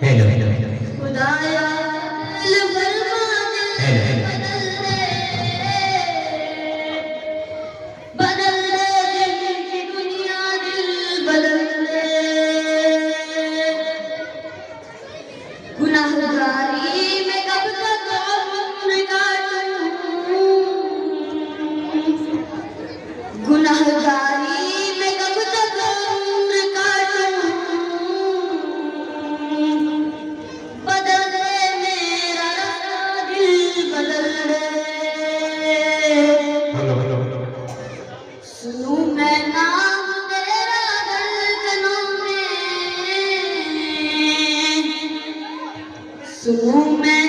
Hello hello hello खुदाया दिल फरमा दे, बदल दे दिल की दुनिया, दिल बदल दे। गुनाहगारी में कब तक उम्र काटूं, गुनाहगारी में कब तक उम्र काटूं, बदल दे मेरा दिल बदल दे। हेलो हेलो सुनूं मैं नाम तेरा धड़कनों में, सुनूं मैं